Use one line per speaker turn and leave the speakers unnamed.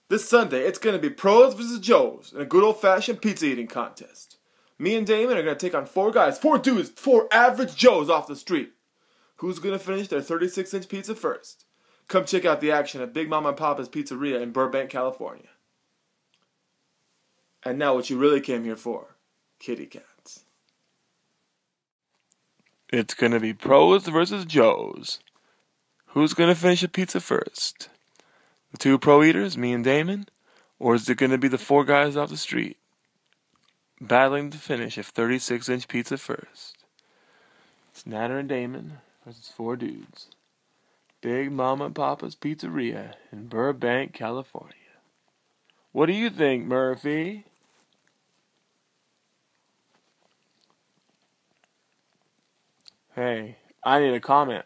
This Sunday, it's going to be pros versus Joes in a good old-fashioned pizza eating contest. Me and Damon are going to take on 4 guys, 4 dudes, 4 average Joes off the street. Who's going to finish their 36-inch pizza first? Come check out the action at Big Mama and Papa's Pizzeria in Burbank, California. And now what you really came here for, kitty cats. It's going to be pros versus Joes. Who's going to finish a pizza first? The 2 pro eaters, me and Damon? Or is it going to be the 4 guys off the street battling to finish a 36-inch pizza first? It's Natter and Damon versus 4 dudes. Big Mama and Papa's Pizzeria in Burbank, California. What do you think, Murphy? Hey, I need a comment.